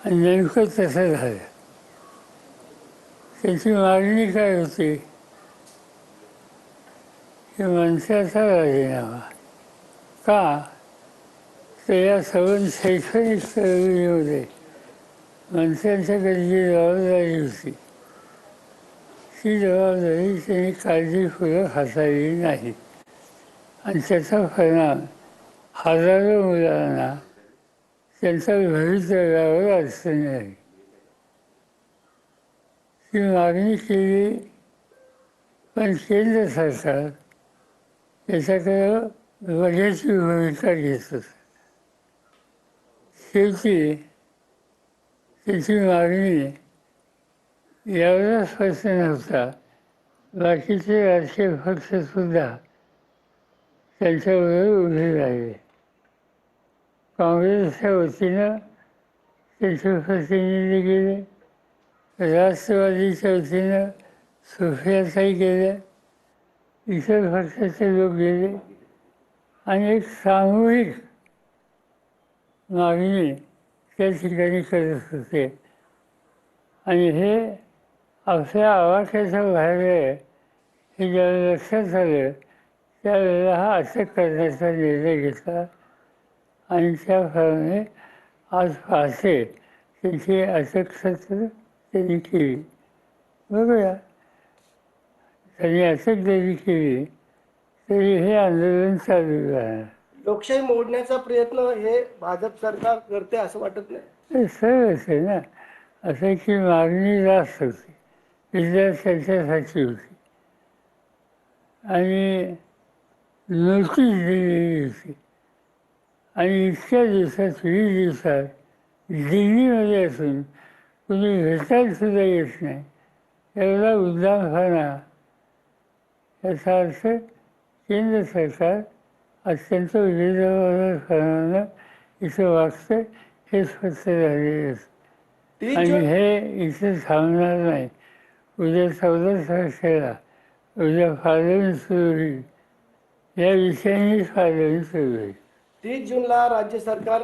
आणि नेमकं तसं झालं. त्याची मागणी काय होती की मनसेचा राजीनामा का, तर या सगळं शैक्षणिक चळवळीमध्ये मनसेच्याकडे जी जबाबदारी होती ती जबाबदारी त्यांनी काळजीपूर्वक हाताळली नाही आणि त्याचा परिणाम हजारो मुलांना त्यांच्या भवितव्यावर अडचणी आली. ती मागणी केली, पण केंद्र सरकार याच्याकडं बघ्याची भूमिका घेत होतं. शेवटी त्याची मागणी एवढाच प्रश्न नव्हता, बाकीचे राजकीय पक्षसुद्धा त्यांच्याबरोबर उभे राहिले. काँग्रेसच्या वतीनं त्याचे प्रतिनिधी गेले, राष्ट्रवादीच्या वतीनं सुप्रियाताई गेल्या, इतर पक्षाचे लोक गेले आणि एक सामूहिक मागणी त्या ठिकाणी करत होते. आणि हे आपल्या आवाक्याच्या बाहेर आहे हे ज्यावेळेला लक्षात आलं त्यावेळेला हा अटक करण्याचा निर्णय घेतला आणि त्याप्रमाणे आज पहाटे त्यांची अटक सत्र त्यांनी केली. बघूया, त्यांनी अटक जरी केली तरी हे आंदोलन चालू राहणार. लोकशाही मोडण्याचा प्रयत्न हे भाजप सरकार करते असं वाटत नाही? सरळच आहे ना. असं की मागणी जास्त होती, विद्यार्थ्यांच्यासाठी होती आणि नोटीस दिलेली होती आणि इतक्या दिवसात 20 दिवसात दिल्लीमध्ये असून कुणी भेटायला सुद्धा येत नाही. एवढा उद्दामपणा, याचा अर्थ केंद्र सरकार अत्यंत बेजबाबदारपणानं इथं वागतं हे स्पष्ट झालेलं असतं. आणि हे इथे थांबणार नाही. उद्या 14 तारखेला उद्या पार्लमेंट सुरू होईल, या विषयाने पार्लमेंट सुरू होईल. 30 जूनला राज्य सरकार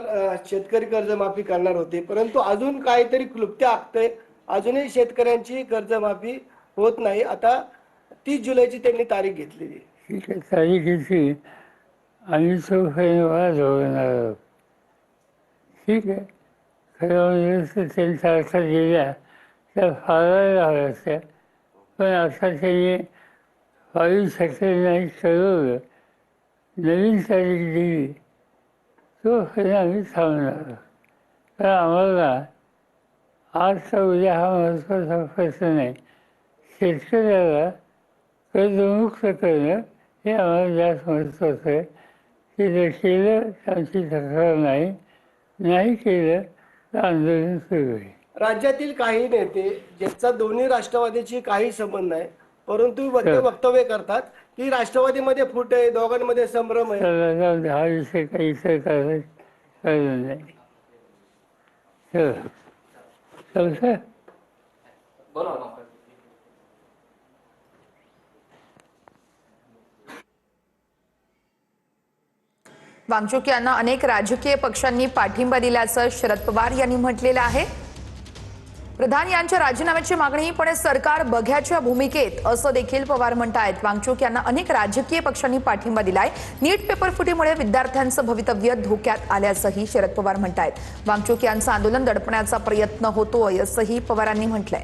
शेतकरी कर्जमाफी करणार होते, परंतु अजून काहीतरी क्लुप्त्या आखते. अजूनही शेतकऱ्यांची कर्जमाफी होत नाही. आता 30 जुलैची त्यांनी तारीख घेतलेली. ठीक आहे, तारीखेची आम्ही वाद होणार आहोत. ठीक आहे, खरं म्हणजे त्यांच्या अर्थात गेल्या त्या फाळायला हव्या असत्या, पण आता त्यांनी 22 नाही ठरवलं, नवीन तारीख दिली, तो खरं आम्ही थांबणार आहोत. कारण आम्हाला आज का उद्या हा महत्त्वाचा प्रश्न नाही. शेतकऱ्याला कर्जमुक्त करणं हे आम्हाला जास्त महत्त्वाचं आहे. ते जर केलं तर आमची तक्रार नाही, नाही केलं तर आंदोलन सुरू होईल. राज्यातील काही नेते ज्यांचा दोन्ही राष्ट्रवादीची काही संबंध नाही, परंतु वक्तव्य करतात की राष्ट्रवादीमध्ये फूट आहे, दोघांमध्ये संभ्रम आहे. हा विषय काही इतर कळलं नाही. वांगचुक यांना अनेक राजकीय पक्षांनी पाठिंबा दिल्याचं शरद पवार यांनी म्हटलेलं आहे. प्रधान यांच्या राजीनाम्याची मागणी पण सरकार बघ्याच्या भूमिकेत असं देखील पवार म्हणतायत. वांगचुक यांना अनेक राजकीय पक्षांनी पाठिंबा दिलाय. नीट पेपर फुटीमुळे विद्यार्थ्यांचं भवितव्य धोक्यात आल्याचंही शरद पवार म्हणतायत. वांगचुक यांचं आंदोलन दडपण्याचा प्रयत्न होतोय असंही पवारांनी म्हटलंय.